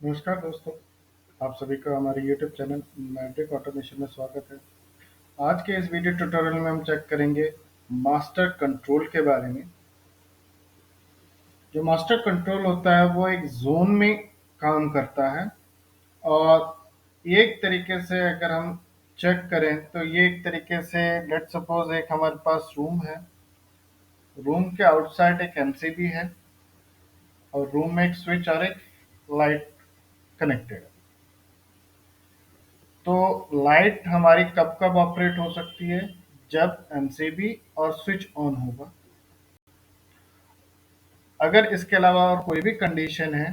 नमस्कार दोस्तों, आप सभी का हमारे YouTube चैनल मैट्रिक ऑटोमेशन में स्वागत है। आज के इस वीडियो ट्यूटोरियल में हम चेक करेंगे मास्टर कंट्रोल के बारे में। जो मास्टर कंट्रोल होता है वो एक जोन में काम करता है और एक तरीके से अगर हम चेक करें तो ये एक तरीके से लेट सपोज एक हमारे पास रूम है। रूम के आउटसाइड एक एमसीबी है और रूम में एक स्विच और एक लाइट कनेक्टेड है। तो लाइट हमारी कब कब ऑपरेट हो सकती है? जब एमसीबी और स्विच ऑन होगा। अगर इसके अलावा और कोई भी कंडीशन है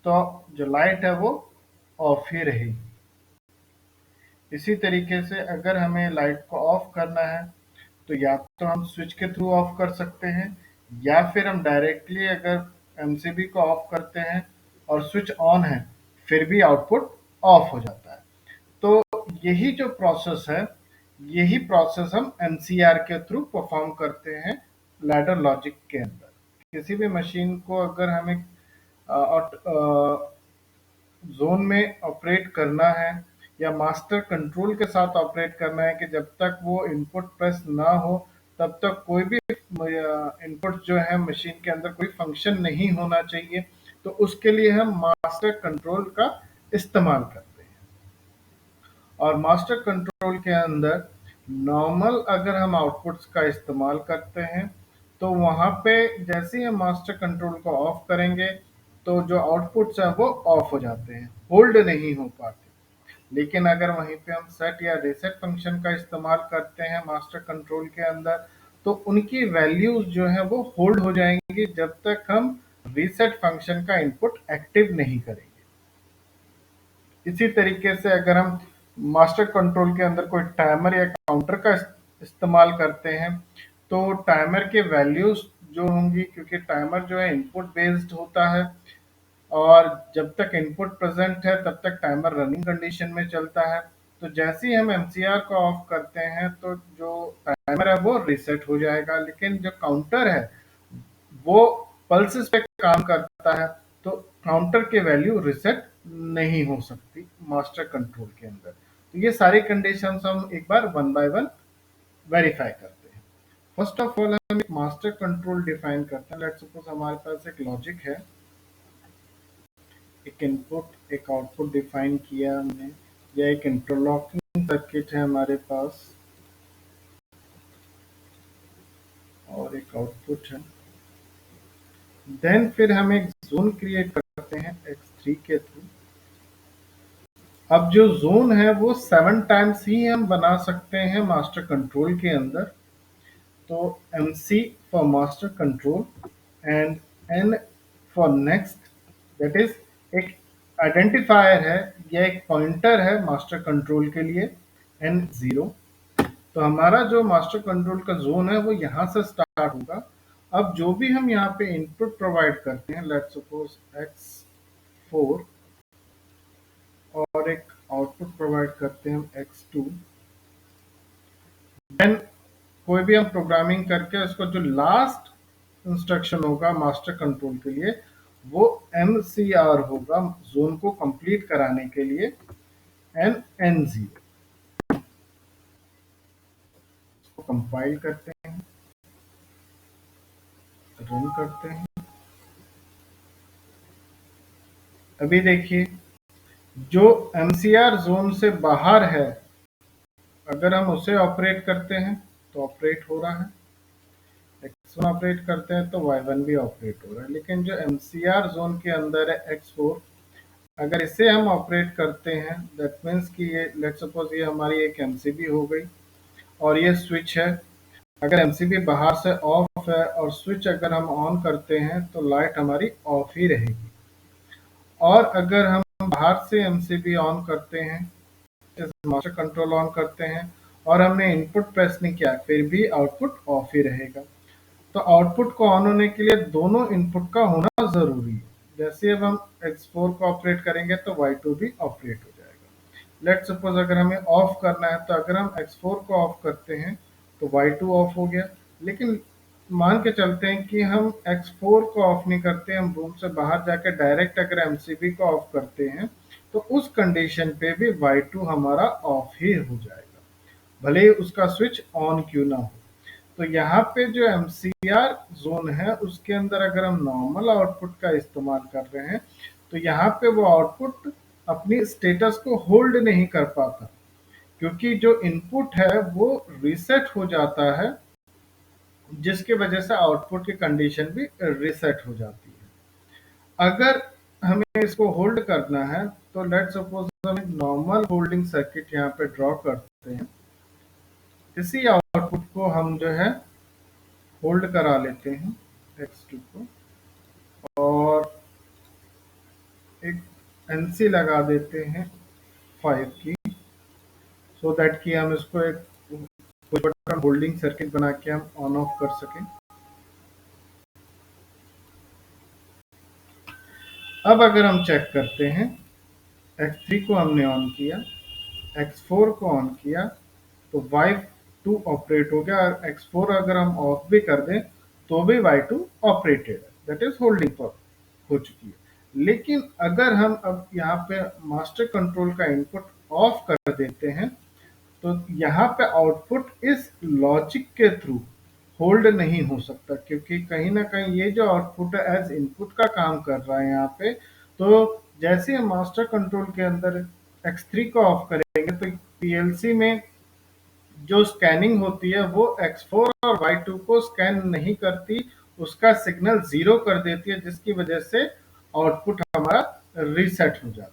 तो जो लाइट है वो ऑफ ही रहेगी। इसी तरीके से अगर हमें लाइट को ऑफ करना है तो या तो हम स्विच के थ्रू ऑफ कर सकते हैं या फिर हम डायरेक्टली अगर एमसीबी को ऑफ करते हैं और स्विच ऑन है फिर भी आउटपुट ऑफ हो जाता है। तो यही जो प्रोसेस है, यही प्रोसेस हम एनसीआर के थ्रू परफॉर्म करते हैं लैडर लॉजिक के अंदर। किसी भी मशीन को अगर हमें जोन में ऑपरेट करना है या मास्टर कंट्रोल के साथ ऑपरेट करना है कि जब तक वो इनपुट प्रेस ना हो तब तक कोई भी इनपुट जो है मशीन के अंदर कोई फंक्शन नहीं होना चाहिए, तो उसके लिए हम मास्टर कंट्रोल का इस्तेमाल करते हैं। और मास्टर कंट्रोल के अंदर नॉर्मल अगर हम आउटपुट्स का इस्तेमाल करते हैं तो वहाँ पे जैसे ही हम मास्टर कंट्रोल को ऑफ करेंगे तो जो आउटपुट्स हैं वो ऑफ हो जाते हैं, होल्ड नहीं हो पाते। लेकिन अगर वहीं पे हम सेट या रीसेट फंक्शन का इस्तेमाल करते हैं मास्टर कंट्रोल के अंदर तो उनकी वैल्यूज जो है वो होल्ड हो जाएंगी जब तक हम रीसेट फंक्शन का इनपुट एक्टिव नहीं करेंगे। इसी तरीके से अगर हम मास्टर कंट्रोल के अंदर कोई टाइमर या काउंटर का इस्तेमाल करते हैं तो टाइमर के वैल्यूज जो होंगी, क्योंकि टाइमर जो है इनपुट बेस्ड होता है और जब तक इनपुट प्रेजेंट है तब तक टाइमर रनिंग कंडीशन में चलता है। तो जैसे ही हम एमसीआर को ऑफ करते हैं तो जो टाइमर है वो रीसेट हो जाएगा, लेकिन जो काउंटर है वो पल्सेस पे काम करता है, तो काउंटर के वैल्यू रिसेट नहीं हो सकती मास्टर कंट्रोल के अंदर। तो ये सारी कंडीशंस हम एक बार वन बाय वन वेरीफाई करते हैं। फर्स्ट ऑफ ऑल हम एक मास्टर कंट्रोल डिफाइन करते हैं। लेट्स सपोज हमारे पास एक लॉजिक है, एक इनपुट एक आउटपुट डिफाइन किया हमने, या एक इंटरलॉकिंग सर्किट है हमारे पास और एक आउटपुट है। देन फिर हम एक जोन क्रिएट करते हैं x3 के थ्रू। अब जो जोन है वो 7 टाइम्स ही हम बना सकते हैं मास्टर कंट्रोल के अंदर। तो MC for master control and N for next, that is एक आइडेंटिफायर है या एक पॉइंटर है मास्टर कंट्रोल के लिए N0। तो हमारा जो मास्टर कंट्रोल का जोन है वो यहाँ से स्टार्ट होगा। अब जो भी हम यहाँ पे इनपुट प्रोवाइड करते हैं, लेट्स सपोज x4, और एक आउटपुट प्रोवाइड करते हैं हम x2, देन कोई भी हम प्रोग्रामिंग करके उसको जो लास्ट इंस्ट्रक्शन होगा मास्टर कंट्रोल के लिए वो MCR होगा, जोन को कंप्लीट कराने के लिए N0। इसको कंपाइल करते हैं, रन करते हैं। अभी देखिए जो MCR जोन से बाहर है अगर हम उसे ऑपरेट करते हैं तो ऑपरेट हो रहा है, x1 ऑपरेट करते हैं तो y1 भी ऑपरेट हो रहा है। लेकिन जो MCR जोन के अंदर है x4, अगर इसे हम ऑपरेट करते हैं दैट मीन्स कि ये लेट्स सपोज ये हमारी एक एमसीबी हो गई और ये स्विच है। अगर एमसीबी बाहर से ऑफ है और स्विच अगर हम ऑन करते हैं तो लाइट हमारी ऑफ ही रहेगी। और अगर हम बाहर से एमसीबी ऑन करते हैं, मास्टर कंट्रोल ऑन करते हैं और हमने इनपुट प्रेस नहीं किया फिर भी आउटपुट ऑफ ही रहेगा। तो आउटपुट को ऑन होने के लिए दोनों इनपुट का होना जरूरी है। जैसे अब हम x4 को ऑपरेट करेंगे तो y2 भी ऑपरेट हो जाएगा। लेट सपोज अगर हमें ऑफ करना है तो अगर हम x4 को ऑफ करते हैं तो y2 ऑफ हो गया, लेकिन मान के चलते हैं कि हम X4 को ऑफ नहीं करते, हम रूम से बाहर जाके डायरेक्ट अगर एमसीबी को ऑफ करते हैं तो उस कंडीशन पे भी Y2 हमारा ऑफ ही हो जाएगा, भले ही उसका स्विच ऑन क्यों ना हो। तो यहाँ पे जो एमसीआर जोन है उसके अंदर अगर हम नॉर्मल आउटपुट का इस्तेमाल कर रहे हैं तो यहाँ पे वो आउटपुट अपनी स्टेटस को होल्ड नहीं कर पाता, क्योंकि जो इनपुट है वो रीसेट हो जाता है, जिसकी वजह से आउटपुट की कंडीशन भी रीसेट हो जाती है। अगर हमें इसको होल्ड करना है तो लेट सपोज हम एक नॉर्मल होल्डिंग सर्किट यहाँ पे ड्रॉ करते हैं। इसी आउटपुट को हम जो है होल्ड करा लेते हैं X2 को, और एक एनसी लगा देते हैं 5 की, सो दैट कि हम इसको एक कुछ बटन होल्डिंग सर्किट बना के हम ऑन ऑफ कर सकें। अब अगर हम चेक करते हैं, X3 को हमने ऑन किया, X4 को ऑन किया, तो Y2 ऑपरेट हो गया, और X4 अगर हम ऑफ भी कर दें तो भी Y2 ऑपरेटेड है, दैट इज होल्डिंग पर हो चुकी है। लेकिन अगर हम अब यहाँ पे मास्टर कंट्रोल का इनपुट ऑफ कर देते हैं तो यहाँ पे आउटपुट इस लॉजिक के थ्रू होल्ड नहीं हो सकता, क्योंकि कहीं ना कहीं ये जो आउटपुट है एज इनपुट का काम कर रहा है यहाँ पे। तो जैसे हम मास्टर कंट्रोल के अंदर X3 को ऑफ करेंगे तो पीएलसी में जो स्कैनिंग होती है वो X4 और Y2 को स्कैन नहीं करती, उसका सिग्नल जीरो कर देती है, जिसकी वजह से आउटपुट हमारा रीसेट हो जाता है।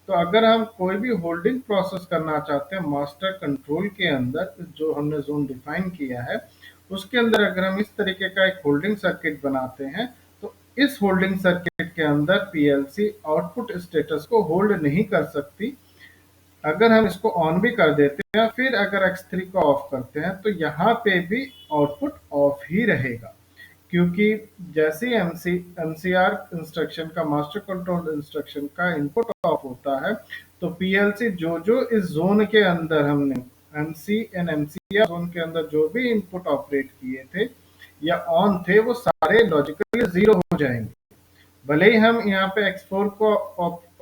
तो अगर हम कोई भी होल्डिंग प्रोसेस करना चाहते हैं मास्टर कंट्रोल के अंदर, जो हमने जोन डिफाइन किया है उसके अंदर अगर हम इस तरीके का एक होल्डिंग सर्किट बनाते हैं तो इस होल्डिंग सर्किट के अंदर पीएलसी आउटपुट स्टेटस को होल्ड नहीं कर सकती। अगर हम इसको ऑन भी कर देते हैं फिर अगर X3 को ऑफ करते हैं तो यहाँ पे भी आउटपुट ऑफ ही रहेगा, क्योंकि जैसे ही एमसीआर इंस्ट्रक्शन का, मास्टर कंट्रोल इंस्ट्रक्शन का इनपुट ऑफ होता है तो पीएलसी जो जो इस जोन के अंदर हमने एमसी एंड एमसीआर जोन के अंदर जो भी इनपुट ऑपरेट किए थे या ऑन थे वो सारे लॉजिकली जीरो हो जाएंगे। भले ही हम यहाँ पे X4 को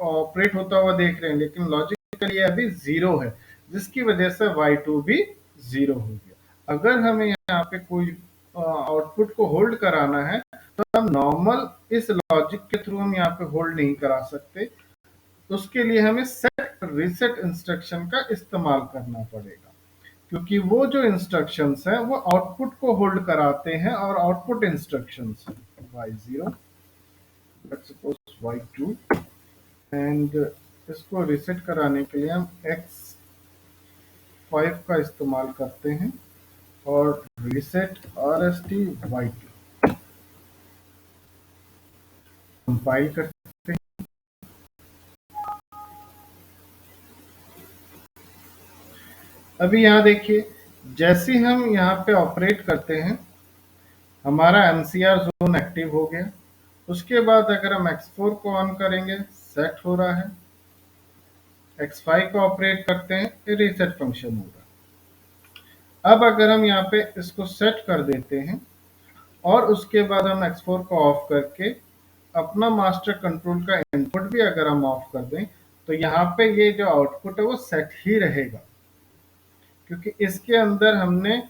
ऑपरेट होता हुआ देख रहे हैं लेकिन लॉजिकली अभी जीरो है, जिसकी वजह से Y2 भी जीरो हो गया। अगर हमें यहाँ पे कोई आउटपुट को होल्ड कराना है तो हम नॉर्मल इस लॉजिक के थ्रू हम यहाँ पे होल्ड नहीं करा सकते, उसके लिए हमें सेट रीसेट इंस्ट्रक्शन का इस्तेमाल करना पड़ेगा, क्योंकि वो जो इंस्ट्रक्शंस हैं वो आउटपुट को होल्ड कराते हैं और output instructions Y0, let's suppose Y2, and इसको रीसेट कराने के लिए हम X5 का इस्तेमाल करते हैं और रीसेट RST Y2 कंपाइल करते हैं। अभी यहाँ देखिए, जैसे हम यहाँ पे ऑपरेट करते हैं हमारा MCR जोन एक्टिव हो गया। उसके बाद अगर हम X4 को ऑन करेंगे सेट हो रहा है, X5 को ऑपरेट करते हैं रीसेट फंक्शन होगा। अब अगर हम यहाँ पे इसको सेट कर देते हैं और उसके बाद हम X4 को ऑफ करके अपना मास्टर कंट्रोल का इनपुट भी अगर हम ऑफ कर दें तो यहाँ पे ये जो आउटपुट है वो सेट ही रहेगा, क्योंकि इसके अंदर हमने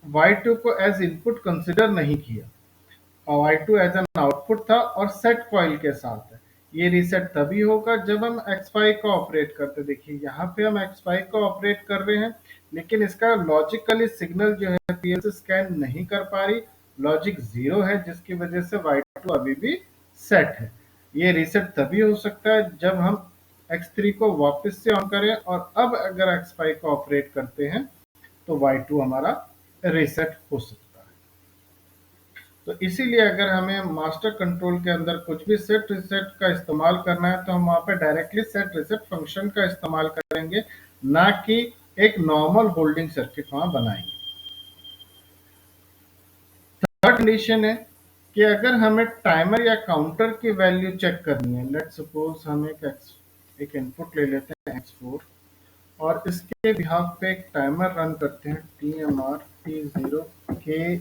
Y2 को एज इनपुट कंसिडर नहीं किया और Y2 एज एन आउटपुट था और सेट कॉइल के साथ है। ये रीसेट तभी होगा जब हम X5 को ऑपरेट करते। देखिए यहाँ पे हम X5 को ऑपरेट कर रहे हैं लेकिन इसका लॉजिकली सिग्नल जो है पीएलसी स्कैन नहीं कर पा रही, लॉजिक जीरो है, जिसकी वजह से Y2 अभी भी सेट है। ये रीसेट तभी हो सकता है जब हम X3 को वापस से ऑन करें और अब अगर X5 को ऑपरेट करते हैं तो Y2 हमारा रीसेट हो सकता है। तो इसीलिए अगर हमें मास्टर कंट्रोल के अंदर कुछ भी सेट रीसेट का इस्तेमाल करना है तो हम वहाँ पे डायरेक्टली सेट रीसेट फंक्शन का इस्तेमाल करेंगे, ना कि एक नॉर्मल होल्डिंग सर्किट वहाँ बनाएंगे। थर्ड कंडीशन है कि अगर हमें टाइमर या काउंटर की वैल्यू चेक करनी है, लेट सपोज हम एक इनपुट ले लेते हैं X4 और इसके बिहाफ पे एक टाइमर रन करते हैं TMR T0 के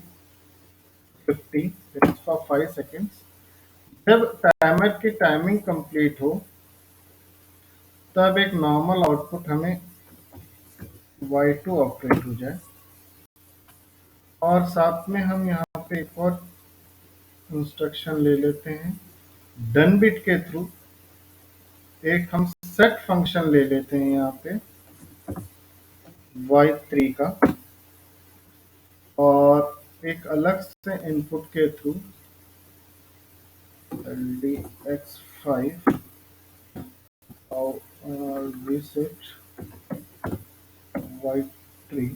50 फॉर 5 सेकेंड्स। जब टाइमर की टाइमिंग कंप्लीट हो तब एक नॉर्मल आउटपुट हमें Y2 ऑपरेट हो जाए, और साथ में हम यहाँ पे एक और इंस्ट्रक्शन ले लेते हैं डन बिट के थ्रू। एक हम सेट फंक्शन ले लेते हैं यहाँ पे Y3 का, और एक अलग से इनपुट के थ्रू LDX5 और reset Y3,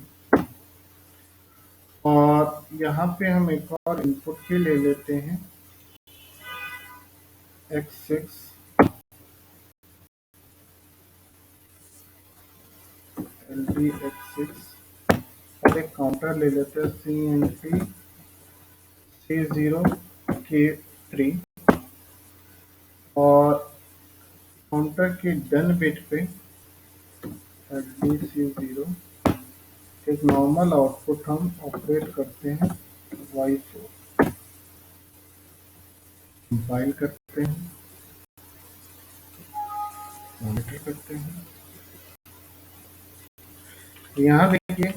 और यहाँ पे हम एक और इनपुट भी ले लेते हैं X6 LDX6, और एक काउंटर ले लेते हैं CNT C0K3, और काउंटर की डन बिट पे LDC0 एक नॉर्मल आउटपुट हम ऑपरेट करते हैं Y4, कंपाइल करते हैं, मॉनिटर करते हैं। यहाँ देखिए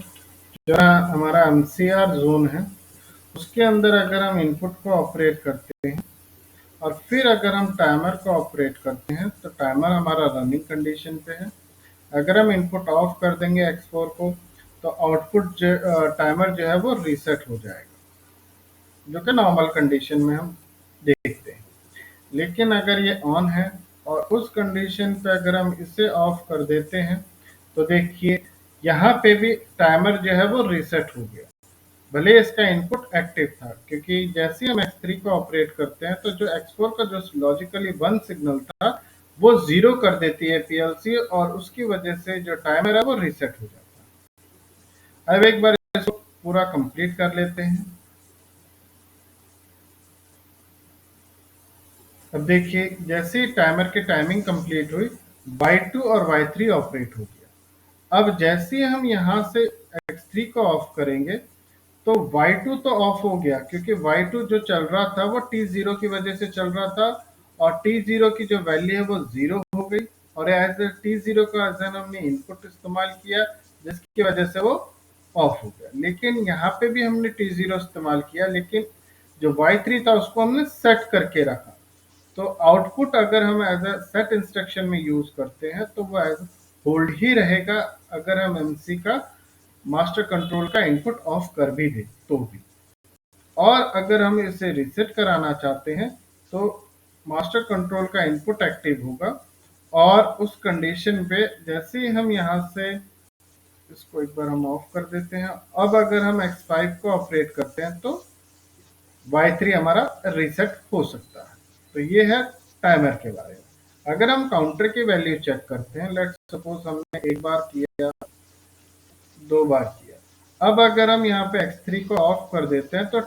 जो हमारा MCR जोन है उसके अंदर अगर हम इनपुट को ऑपरेट करते हैं और फिर अगर हम टाइमर को ऑपरेट करते हैं तो टाइमर हमारा रनिंग कंडीशन पे है। अगर हम इनपुट ऑफ कर देंगे X4 को तो आउटपुट टाइमर जो है वो रीसेट हो जाएगा, जो कि नॉर्मल कंडीशन में हम देखते हैं। लेकिन अगर ये ऑन है और उस कंडीशन पे अगर हम इसे ऑफ कर देते हैं तो देखिए यहाँ पे भी टाइमर जो है वो रीसेट हो गया, भले इसका इनपुट एक्टिव था, क्योंकि जैसे हम X3 को ऑपरेट करते हैं तो जो X4 का जो लॉजिकली 1 सिग्नल था वो 0 कर देती है PLC, और उसकी वजह से जो टाइमर है वो रीसेट हो जाता है। अब एक बार इसको पूरा कंप्लीट कर लेते हैं। अब देखिए जैसे ही टाइमर की टाइमिंग कंप्लीट हुई Y2 और Y3 ऑपरेट हो गया। अब जैसे ही हम यहाँ से X3 को ऑफ करेंगे तो Y2 तो ऑफ हो गया, क्योंकि Y2 जो चल रहा था वो T0 की वजह से चल रहा था, और T0 की जो वैल्यू है वो 0 हो गई, और एज T0 का एज हमने इनपुट इस्तेमाल किया जिसकी वजह से वो ऑफ हो गया। लेकिन यहाँ पे भी हमने T0 इस्तेमाल किया, लेकिन जो Y3 था उसको हमने सेट करके रखा। तो आउटपुट अगर हम एज अ सेट इंस्ट्रक्शन में यूज करते हैं तो वो एज होल्ड ही रहेगा, अगर हम MC का मास्टर कंट्रोल का इनपुट ऑफ कर भी दे तो भी। और अगर हम इसे रीसेट कराना चाहते हैं तो मास्टर कंट्रोल का इनपुट एक्टिव होगा, और उस कंडीशन पे जैसे ही हम यहाँ से इसको एक बार हम ऑफ कर देते हैं, अब अगर हम X5 को ऑपरेट करते हैं तो Y3 हमारा रीसेट हो सकता है। तो ये है टाइमर के बारे में। अगर हम काउंटर की वैल्यू चेक करते हैं, लेट्स सपोज हमने एक बार किया, 2 बार किया, अब अगर हम यहाँ पे X3 को ऑफ कर देते हैं तो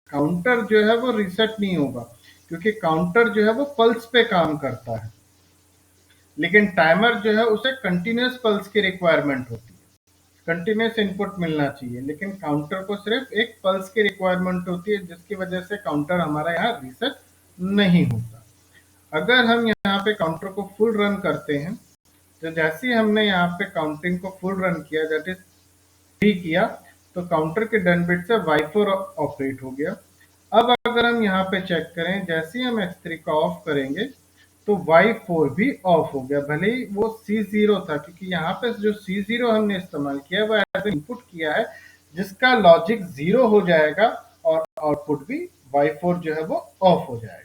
काउंटर जो है वो रीसेट नहीं होगा, क्योंकि काउंटर जो है वो पल्स पे काम करता है, लेकिन टाइमर जो है उसे कंटिन्यूस पल्स की रिक्वायरमेंट होती है, कंटिन्यूस इनपुट मिलना चाहिए, लेकिन काउंटर को सिर्फ एक पल्स की रिक्वायरमेंट होती है, जिसकी वजह से काउंटर हमारा यहाँ रीसेट नहीं होता। अगर हम यहाँ पे काउंटर को फुल रन करते हैं तो जैसे ही हमने यहाँ पे काउंटिंग को फुल रन किया, दैट इज 3 किया, तो काउंटर के डन बिट से Y4 ऑपरेट हो गया। अब अगर हम यहाँ पे चेक करें, जैसे ही हम X3 को ऑफ करेंगे तो Y4 भी ऑफ हो गया, भले ही वो C0 था, क्योंकि यहाँ पे जो C0 हमने इस्तेमाल किया वो एज इनपुट किया है, जिसका लॉजिक 0 हो जाएगा और आउटपुट भी Y4 जो है वो ऑफ हो जाएगा।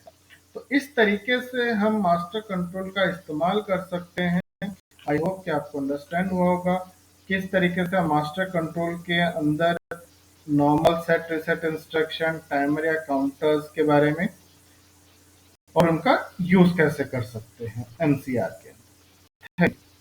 तो इस तरीके से हम मास्टर कंट्रोल का इस्तेमाल कर सकते हैं। आई होप कि आपको अंडरस्टैंड हुआ होगा किस तरीके से मास्टर कंट्रोल के अंदर normal set reset instruction, timer या काउंटर्स के बारे में, और उनका यूज कैसे कर सकते हैं MCR के। Thank you.